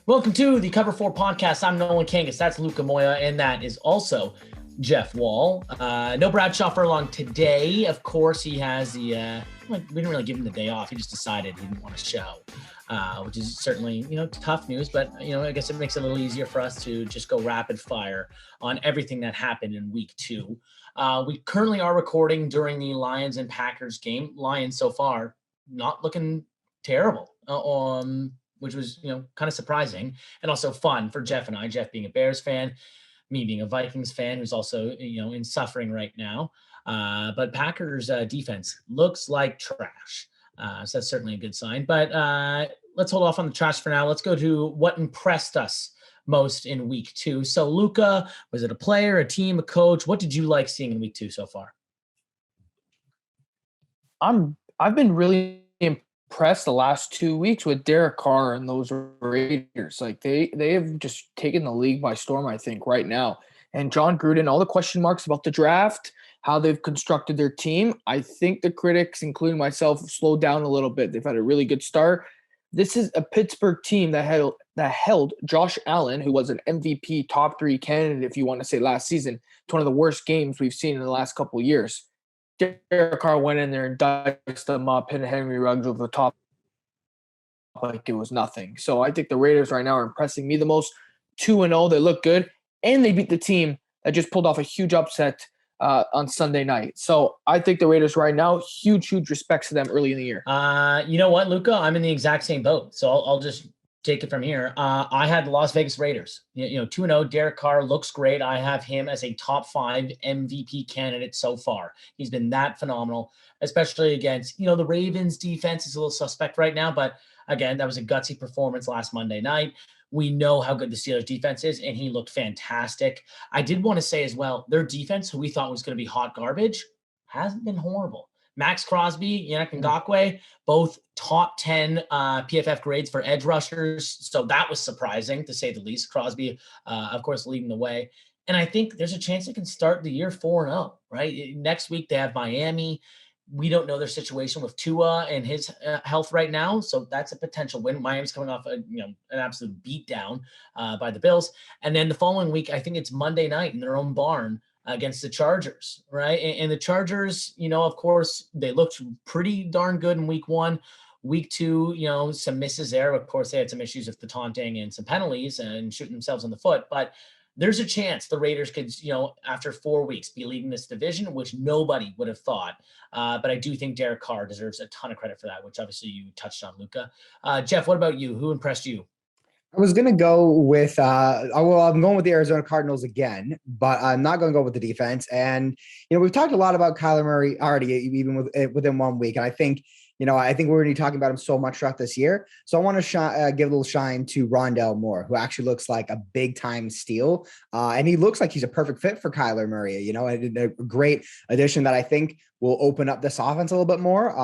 Welcome to the Cover 4 podcast. I'm Nolan Knagas. That's Luca Moia, and that is also Jeff Wall. No Bradshaw Furlong today. Of course, he has the we didn't really give him the day off. He just decided he didn't want to show, which is certainly, tough news. But, I guess it makes it a little easier for us to just go rapid fire on everything that happened in week 2. We currently are recording during the Lions and Packers game. Lions so far not looking terrible. Which was, kind of surprising and also fun for Jeff and I, Jeff being a Bears fan, me being a Vikings fan, who's also, in suffering right now. But Packers defense looks like trash. So that's certainly a good sign. But let's hold off on the trash for now. Let's go to what impressed us most in week 2. So Luca, was it a player, a team, a coach? What did you like seeing in week 2 so far? I've been really impressed the last 2 weeks with Derek Carr and those Raiders. Like they have just taken the league by storm, I think, right now. And John Gruden, all the question marks about the draft, how they've constructed their team, I think the critics, including myself, have slowed down a little bit. They've had a really good start. This is a Pittsburgh team that held Josh Allen, who was an MVP top 3 candidate, if you want to say last season, to one of the worst games we've seen in the last couple of years. Derek Carr went in there and diced them up, hit Henry Ruggs over the top like it was nothing. So I think the Raiders right now are impressing me the most. 2-0, they look good, and they beat the team that just pulled off a huge upset on Sunday night. So I think the Raiders right now, huge respects to them early in the year. You know what, Luca? I'm in the exact same boat. So I'll just take it from here. I had the Las Vegas Raiders. 2-0. Derek Carr looks great. I have him as a top 5 MVP candidate so far. He's been that phenomenal, especially against, the Ravens defense is a little suspect right now. But again, that was a gutsy performance last Monday night. We know how good the Steelers defense is, and he looked fantastic. I did want to say as well, their defense, who we thought was going to be hot garbage, hasn't been horrible. Max Crosby, Yannick Ngakoue, both top 10 PFF grades for edge rushers. So that was surprising, to say the least. Crosby, of course, leading the way. And I think there's a chance they can start the year 4-0, right? Next week, they have Miami. We don't know their situation with Tua and his health right now. So that's a potential win. Miami's coming off an absolute beatdown by the Bills. And then the following week, I think it's Monday night in their own barn against the Chargers, right? And the Chargers, of course, they looked pretty darn good in week 1. Week 2, some misses there. Of course, they had some issues with the taunting and some penalties and shooting themselves in the foot. But there's a chance the Raiders could, after 4 weeks, be leading this division, which nobody would have thought. But I do think Derek Carr deserves a ton of credit for that, which obviously you touched on, Luca. Jeff, what about you? Who impressed you? I was going to go with, I'm going with the Arizona Cardinals again, but I'm not going to go with the defense. And, we've talked a lot about Kyler Murray already, even within 1 week. And I think we're going to be talking about him so much throughout this year. So I want to give a little shine to Rondale Moore, who actually looks like a big time steal. And he looks like he's a perfect fit for Kyler Murray, a great addition that I think will open up this offense a little bit more.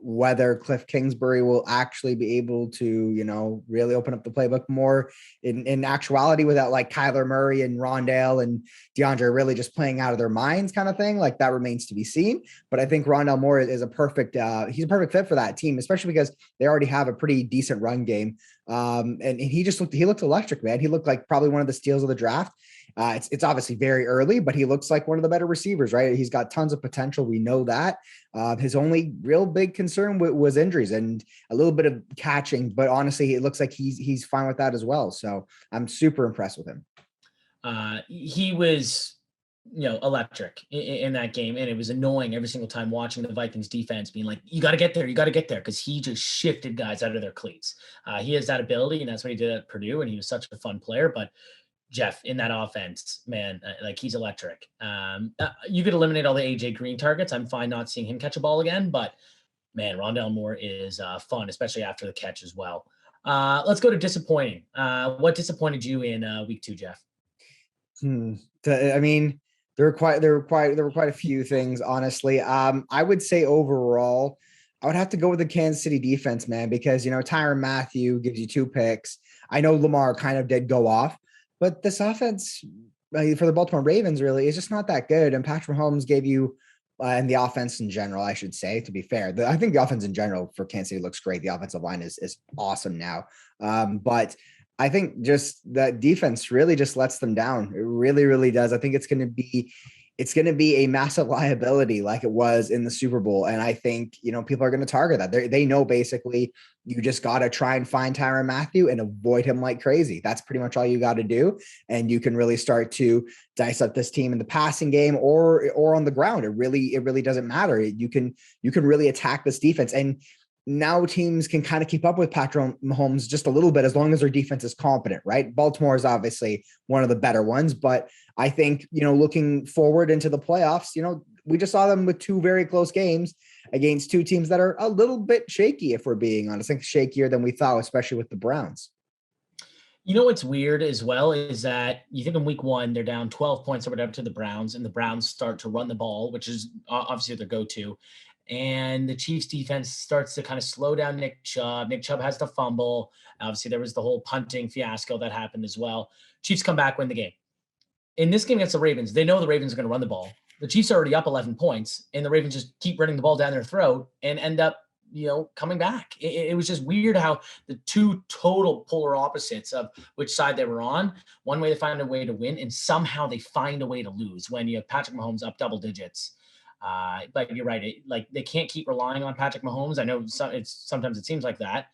Whether Cliff Kingsbury will actually be able to, really open up the playbook more in actuality without like Kyler Murray and Rondale and DeAndre really just playing out of their minds kind of thing. Like that remains to be seen. But I think Rondale Moore is he's a perfect fit for that team, especially because they already have a pretty decent run game. And he looked electric, man. He looked like probably one of the steals of the draft. It's obviously very early, but he looks like one of the better receivers, right? He's got tons of potential. We know that. His only real big concern was injuries and a little bit of catching, but honestly, it looks like he's fine with that as well. So I'm super impressed with him. He was, electric in that game, and it was annoying every single time watching the Vikings defense being like, you got to get there, because he just shifted guys out of their cleats. He has that ability, and that's what he did at Purdue, and he was such a fun player, but Jeff, in that offense, man, like he's electric. You could eliminate all the AJ Green targets. I'm fine not seeing him catch a ball again, but man, Rondale Moore is fun, especially after the catch as well. Let's go to disappointing. What disappointed you in week 2, Jeff? I mean, there were quite a few things, honestly. I would say overall, I would have to go with the Kansas City defense, man, because Tyrann Mathieu gives you 2 picks. I know Lamar kind of did go off. But this offense for the Baltimore Ravens really is just not that good. And Patrick Mahomes gave you, and the offense in general, I should say, to be fair, I think the offense in general for Kansas City looks great. The offensive line is awesome now. But I think just that defense really just lets them down. It really, really does. I think it's going to be a massive liability like it was in the Super Bowl. And I think, people are going to target that. They know basically you just got to try and find Tyrann Mathieu and avoid him like crazy. That's pretty much all you got to do. And you can really start to dice up this team in the passing game or on the ground. It really doesn't matter. You can really attack this defense. And now teams can kind of keep up with Patrick Mahomes just a little bit as long as their defense is competent, right? Baltimore is obviously one of the better ones, but I think, looking forward into the playoffs, we just saw them with two very close games against two teams that are a little bit shaky, if we're being honest. I think shakier than we thought, especially with the Browns. What's weird as well is that you think in week 1, they're down 12 points or whatever to the Browns, and the Browns start to run the ball, which is obviously their go-to. And the Chiefs defense starts to kind of slow down Nick Chubb. Nick Chubb has to fumble. Obviously, there was the whole punting fiasco that happened as well. Chiefs come back, win the game. In this game against the Ravens, they know the Ravens are going to run the ball. The Chiefs are already up 11 points, and the Ravens just keep running the ball down their throat and end up, coming back. It was just weird how the two total polar opposites of which side they were on. One way they find a way to win, and somehow they find a way to lose when you have Patrick Mahomes up double digits. But you're right. They can't keep relying on Patrick Mahomes. I know sometimes it seems like that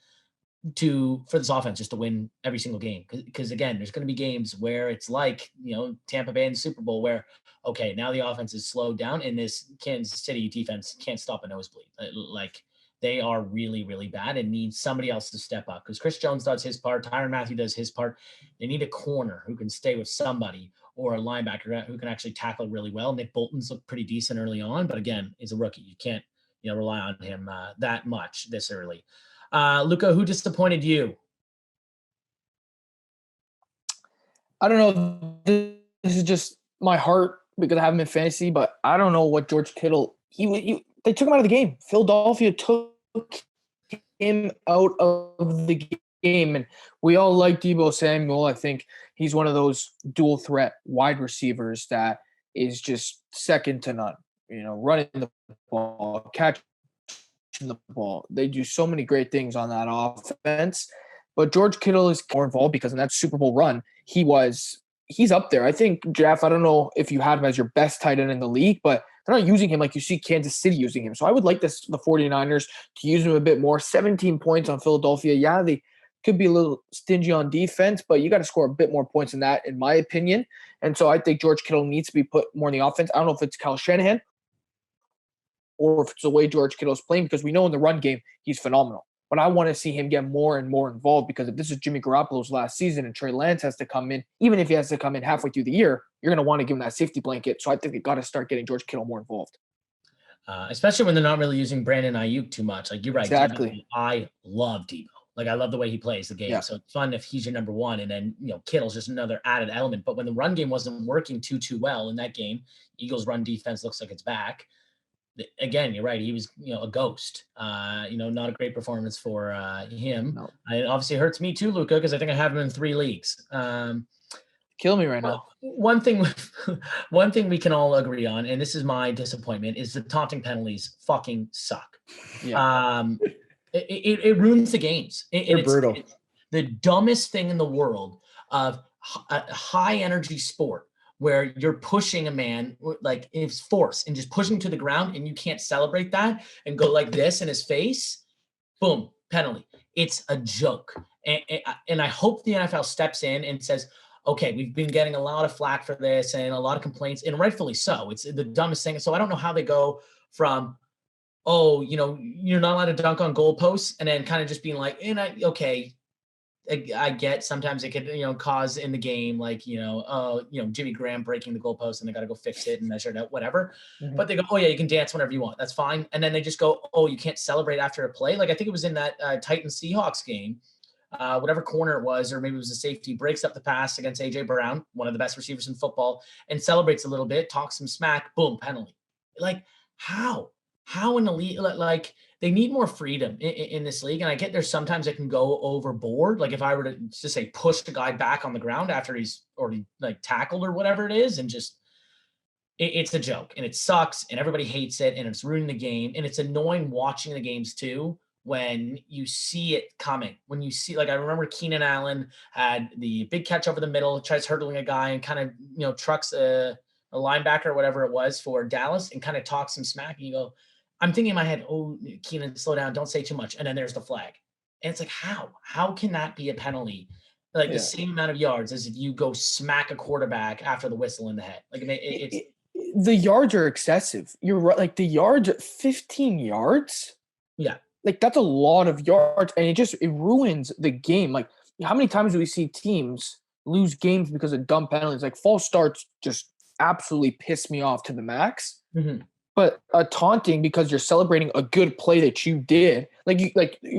for this offense just to win every single game. Because again, there's going to be games where it's like, Tampa Bay in the Super Bowl where, okay, now the offense is slowed down and this Kansas City defense can't stop a nosebleed. Like they are really, really bad and need somebody else to step up because Chris Jones does his part. Tyrann Mathieu does his part. They need a corner who can stay with somebody or a linebacker who can actually tackle really well. Nick Bolton's looked pretty decent early on, but again, he's a rookie. You can't, rely on him that much this early. Luca, who disappointed you? I don't know. This is just my heart because I have him in fantasy, but I don't know what George Kittle. They took him out of the game. Philadelphia took him out of the game, and we all like Deebo Samuel. I think he's one of those dual threat wide receivers that is just second to none. Running the ball, catching the ball. They do so many great things on that offense. But George Kittle is more involved because in that Super Bowl run, he's up there. I think, Jeff, I don't know if you had him as your best tight end in the league, but they're not using him like you see Kansas City using him. So I would like the 49ers to use him a bit more. 17 points on Philadelphia. Yeah, they could be a little stingy on defense, but you got to score a bit more points than that, in my opinion. And so I think George Kittle needs to be put more in the offense. I don't know if it's Kyle Shanahan or if it's the way George Kittle's playing, because we know in the run game, he's phenomenal. But I want to see him get more and more involved because if this is Jimmy Garoppolo's last season and Trey Lance has to come in, even if he has to come in halfway through the year, you're going to want to give him that safety blanket. So I think we got to start getting George Kittle more involved. Especially when they're not really using Brandon Ayuk too much. Like you're right. Exactly. Deebo, I love Deebo. Like I love the way he plays the game. Yeah. So it's fun if he's your number one, and then Kittle's just another added element. But when the run game wasn't working too well in that game, Eagles' run defense looks like it's back. Again, you're right. He was, a ghost. Not a great performance for him. No. It obviously hurts me too, Luca, because I think I have him in 3 leagues. Kill me right now. One thing we can all agree on, and this is my disappointment, is the taunting penalties fucking suck. Yeah. It ruins the games. They're brutal. It's the dumbest thing in the world of a high energy sport where you're pushing a man like it's force and just pushing to the ground, and you can't celebrate that and go like this in his face. Boom, penalty. It's a joke. And I hope the NFL steps in and says, okay, we've been getting a lot of flack for this and a lot of complaints, and rightfully so. It's the dumbest thing. So I don't know how they go from, you're not allowed to dunk on goalposts, and then kind of just being like, okay, I get sometimes it could, cause in the game, like, Jimmy Graham breaking the goalpost and they got to go fix it and measure it out, whatever. Mm-hmm. But they go, oh yeah, you can dance whenever you want. That's fine. And then they just go, oh, you can't celebrate after a play. Like I think it was in that Titans Seahawks game, whatever corner it was, or maybe it was a safety, breaks up the pass against AJ Brown, one of the best receivers in football, and celebrates a little bit, talks some smack, boom, penalty. Like how in the league, like they need more freedom in this league. And I get there sometimes it can go overboard. Like if I were to just say push the guy back on the ground after he's already like tackled or whatever it is, and just it's a joke and it sucks and everybody hates it and it's ruining the game. And it's annoying watching the games too, when you see it coming. When you see, like, I remember Keenan Allen had the big catch over the middle, tries hurdling a guy and kind of, trucks a linebacker or whatever it was for Dallas and kind of talks some smack. And you go, I'm thinking in my head, oh, Keenan, slow down, don't say too much. And then there's the flag. And it's like, how can that be a penalty? Like the same amount of yards as if you go smack a quarterback after the whistle in the head. Like it's the yards are excessive. You're right. Like the yards, 15 yards. Yeah. Like that's a lot of yards, and it ruins the game. Like how many times do we see teams lose games because of dumb penalties? Like false starts just absolutely piss me off to the max. Mm-hmm. But taunting because you're celebrating a good play that you did.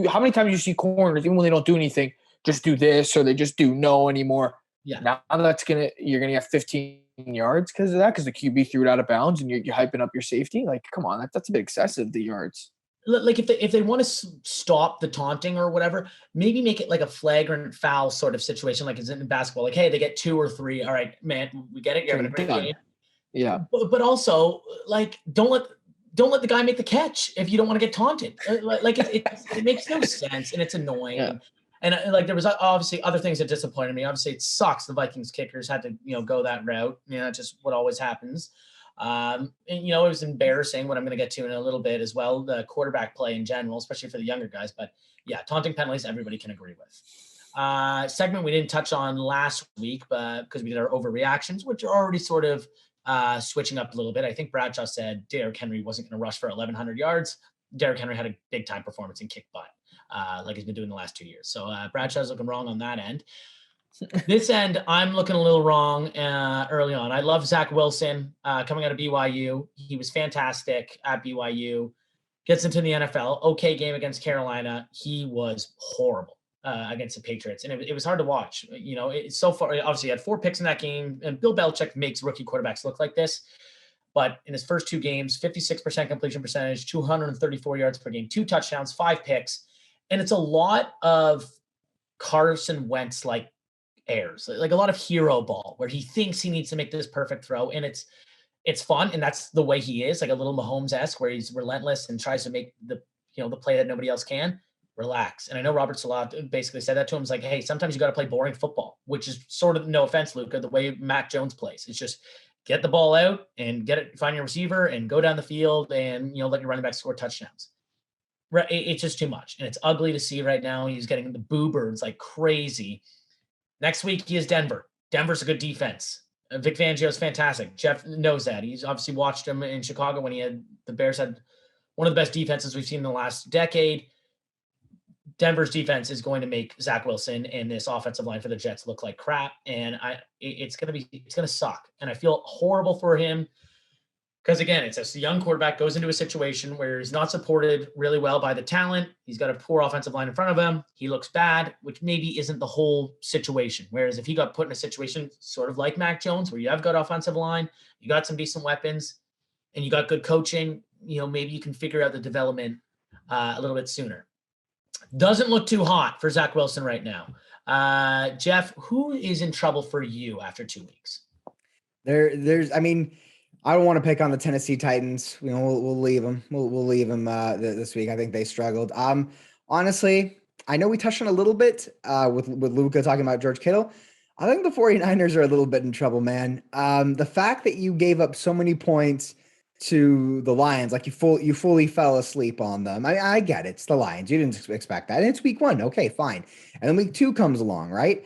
How many times you see corners, even when they don't do anything, just do this or they just do no anymore. Yeah. Now you're gonna get 15 yards because of that, because the QB threw it out of bounds and you're hyping up your safety. Like, come on, that's a bit excessive, the yards. Like if they want to stop the taunting or whatever, maybe make it like a flagrant foul sort of situation, like it's in basketball. Like, hey, they get 2 or 3. All right, man, we get it. You're having a great game. Yeah. But also, like, don't let the guy make the catch if you don't want to get taunted. Like it makes no sense, and it's annoying. Yeah. And like there was obviously other things that disappointed me. Obviously, it sucks the Vikings kickers had to go that route. That's just what always happens. And it was embarrassing, what I'm going to get to in a little bit as well, the quarterback play in general, especially for the younger guys. But yeah, taunting penalties, everybody can agree with. Segment we didn't touch on last week, but because we did our overreactions, which are already sort of switching up a little bit. I think Bradshaw said Derrick Henry wasn't going to rush for 1,100 yards. Derrick Henry had a big time performance and kick butt, like he's been doing the last 2 years. So Bradshaw's looking wrong on that end. This end, I'm looking a little wrong early on. I love Zach Wilson coming out of BYU. He was fantastic at BYU. Gets into the NFL. Okay game against Carolina. He was horrible against the Patriots. And it was hard to watch. So far, obviously, he had 4 picks in that game. And Bill Belichick makes rookie quarterbacks look like this. But in his first 2 games, 56% completion percentage, 234 yards per game, 2 touchdowns, 5 picks. And it's a lot of Carson Wentz-like airs, like a lot of hero ball where he thinks he needs to make this perfect throw. And it's fun. And that's the way he is, like a little Mahomes-esque, where he's relentless and tries to make the play that nobody else can. Relax. And I know Robert Salah basically said that to him. It's like, hey, sometimes you got to play boring football, which is sort of, no offense, Luca, the way Mac Jones plays. It's just get the ball out and find your receiver and go down the field and, let your running back score touchdowns. Right. It's just too much. And it's ugly to see right now. He's getting the boo birds like crazy. Next week, he is Denver. Denver's a good defense. Vic Fangio's fantastic. Jeff knows that. He's obviously watched him in Chicago when the Bears had one of the best defenses we've seen in the last decade. Denver's defense is going to make Zach Wilson and this offensive line for the Jets look like crap. And it's going to suck. And I feel horrible for him. Because, again, it's a young quarterback goes into a situation where he's not supported really well by the talent. He's got a poor offensive line in front of him. He looks bad, which maybe isn't the whole situation. Whereas if he got put in a situation sort of like Mac Jones, where you have good offensive line, you got some decent weapons, and you got good coaching, maybe you can figure out the development a little bit sooner. Doesn't look too hot for Zach Wilson right now. Jeff, who is in trouble for you after 2 weeks? I don't want to pick on the Tennessee Titans. We'll leave them. We'll leave them this week. I think they struggled. Honestly, I know we touched on a little bit with Luca talking about George Kittle. I think the 49ers are a little bit in trouble, man. The fact that you gave up so many points to the Lions, like you fully fell asleep on them. I get it. It's the Lions. You didn't expect that. And it's week 1. Okay, fine. And then week 2 comes along, right?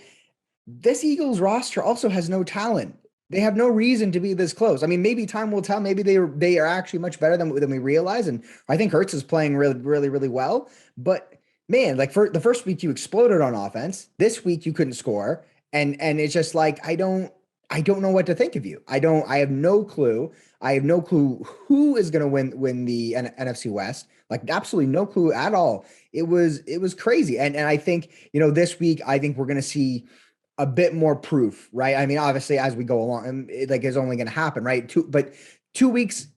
This Eagles roster also has no talent. They have no reason to be this close. I mean, maybe time will tell. Maybe they are actually much better than we realize. And I think Hurts is playing really, really, really well. But man, like for the first week you exploded on offense. This week you couldn't score. And it's just like, I don't know what to think of you. I have no clue. I have no clue who is going to win the NFC West. Like absolutely no clue at all. It was crazy. And I think, this week, I think we're going to see a bit more proof, right? I mean, obviously as we go along, it's only going to happen, right? 2 weeks,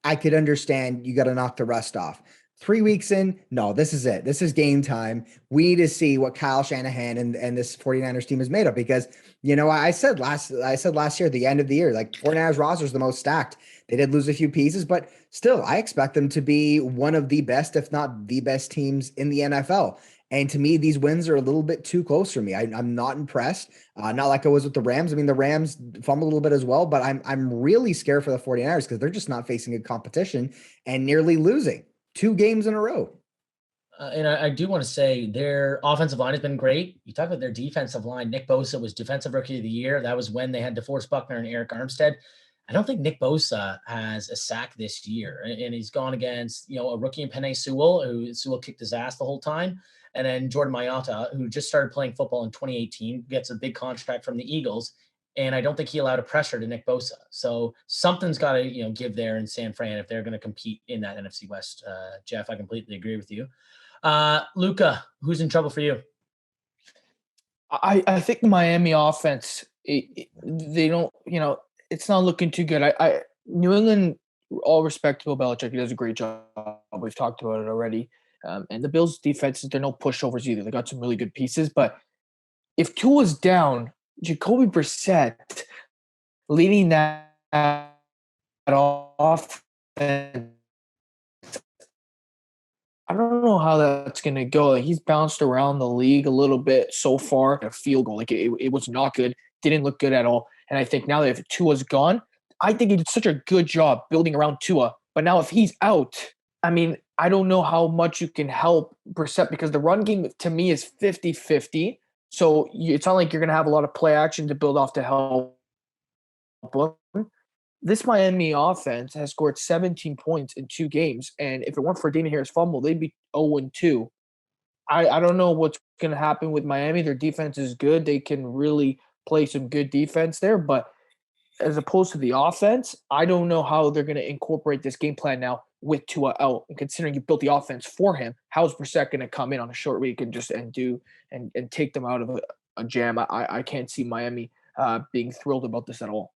I could understand you got to knock the rust off. 3 weeks in, no, this is it. This is game time. We need to see what Kyle Shanahan and this 49ers team is made of, because, I said last year at the end of the year, like 49ers roster is the most stacked. They did lose a few pieces, but still, I expect them to be one of the best, if not the best teams in the NFL. And to me, these wins are a little bit too close for me. I'm not impressed. Not like I was with the Rams. I mean, the Rams fumbled a little bit as well, but I'm really scared for the 49ers because they're just not facing good competition and nearly losing 2 games in a row. And I do want to say their offensive line has been great. You talk about their defensive line. Nick Bosa was Defensive Rookie of the Year. That was when they had DeForest Buckner and Eric Armstead. I don't think Nick Bosa has a sack this year. And he's gone against, a rookie in Penei Sewell, who Sewell kicked his ass the whole time. And then Jordan Mailata, who just started playing football in 2018, gets a big contract from the Eagles. And I don't think he allowed a pressure to Nick Bosa. So something's got to, give there in San Fran if they're going to compete in that NFC West. Jeff, I completely agree with you. Luca, who's in trouble for you? I think the Miami offense, they don't, it's not looking too good. New England, all respect to Bill Belichick, he does a great job. We've talked about it already. And the Bills' defenses, they're no pushovers either. They got some really good pieces. But if Tua's down, Jacoby Brissett leading that offense, I don't know how that's going to go. Like, he's bounced around the league a little bit so far. A field goal, like it was not good. Didn't look good at all. And I think now that if Tua's gone, I think he did such a good job building around Tua. But now if he's out, I mean, I don't know how much you can help Brissett, because the run game to me is 50-50. So it's not like you're going to have a lot of play action to build off to help him. This Miami offense has scored 17 points in 2 games. And if it weren't for Damian Harris fumble, they'd be 0-2. I don't know what's going to happen with Miami. Their defense is good. They can really play some good defense there. But as opposed to the offense, I don't know how they're going to incorporate this game plan now with Tua out. And considering you built the offense for him, how's Brissett going to come in on a short week and just and take them out of a jam? I can't see Miami being thrilled about this at all.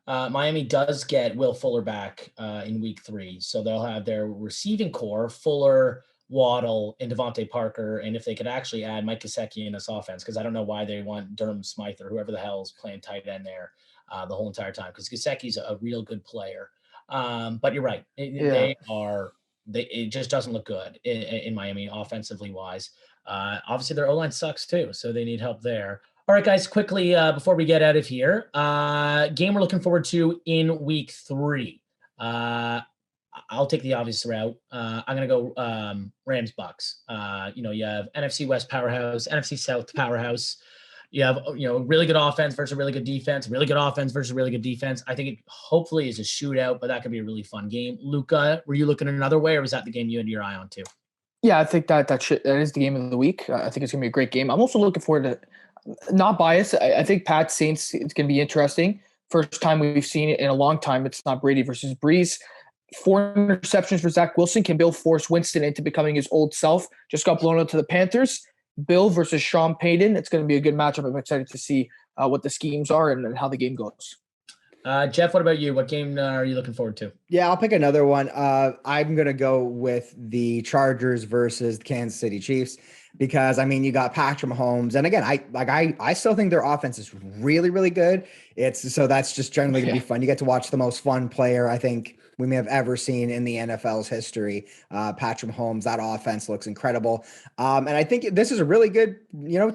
Miami does get Will Fuller back in week 3. So they'll have their receiving core, Fuller, Waddle, and Devontae Parker. And if they could actually add Mike Gesicki in this offense, because I don't know why they want Durham Smythe or whoever the hell is playing tight end there the whole entire time, because Gesicki's a real good player. But you're right. It just doesn't look good in Miami offensively wise. Obviously their O-line sucks too, so they need help there. All right, guys, quickly before we get out of here, game we're looking forward to in week 3. I'll take the obvious route. I'm going to go Rams Bucks. You have NFC West powerhouse, NFC South powerhouse. You have, really good offense versus a really good defense, really good offense versus a really good defense. I think it hopefully is a shootout, but that could be a really fun game. Luca, were you looking another way, or was that the game you had your eye on too? Yeah, I think that is the game of the week. I think it's going to be a great game. I'm also looking forward to, not biased, I think Pat Saints, it's going to be interesting. First time we've seen it in a long time. It's not Brady versus Breeze. 4 interceptions for Zach Wilson. Can Bill force Winston into becoming his old self? Just got blown out to the Panthers. Bill versus Sean Payton. It's going to be a good matchup. I'm excited to see what the schemes are and how the game goes. Jeff, what about you? What game are you looking forward to? Yeah, I'll pick another one. I'm going to go with the Chargers versus the Kansas City Chiefs, because you got Patrick Mahomes. And again, I still think their offense is really, really good. So that's just generally going to be fun. You get to watch the most fun player, I think, we may have ever seen in the NFL's history. Patrick Mahomes, that offense looks incredible. And I think this is a really good,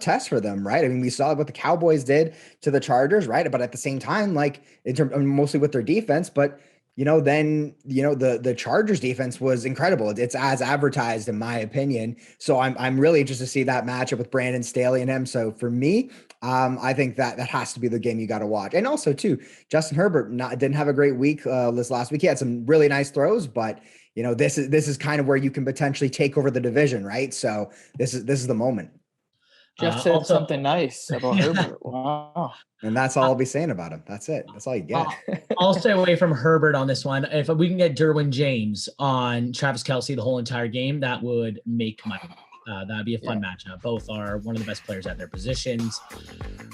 test for them, right? We saw what the Cowboys did to the Chargers, right? But at the same time, in terms, mostly with their defense, but the Chargers defense was incredible. It's as advertised, in my opinion. So I'm really interested to see that matchup with Brandon Staley and him. So for me, I think that has to be the game you got to watch. And also too, Justin Herbert didn't have a great week this last week. He had some really nice throws, but this is kind of where you can potentially take over the division, right? So this is the moment. Jeff said something nice about Herbert. Wow. And that's all I'll be saying about him. That's it. That's all you get. I'll stay away from Herbert on this one. If we can get Derwin James on Travis Kelce the whole entire game, that would make my That'd be a fun matchup. Both are one of the best players at their positions.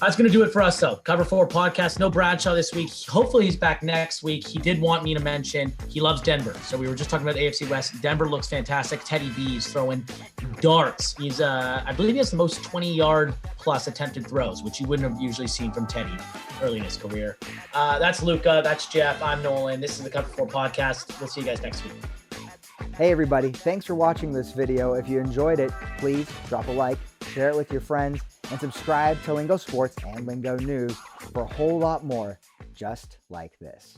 That's going to do it for us, though. Cover 4 podcast. No Bradshaw this week. Hopefully he's back next week. He did want me to mention he loves Denver. So we were just talking about the AFC West. Denver looks fantastic. Teddy B is throwing darts. He's, I believe he has the most 20-yard plus attempted throws, which you wouldn't have usually seen from Teddy early in his career. That's Luca. That's Jeff. I'm Nolan. This is the Cover 4 podcast. We'll see you guys next week. Hey everybody, thanks for watching this video. If you enjoyed it, please drop a like, share it with your friends, and subscribe to Lingo Sports and Lingo News for a whole lot more just like this.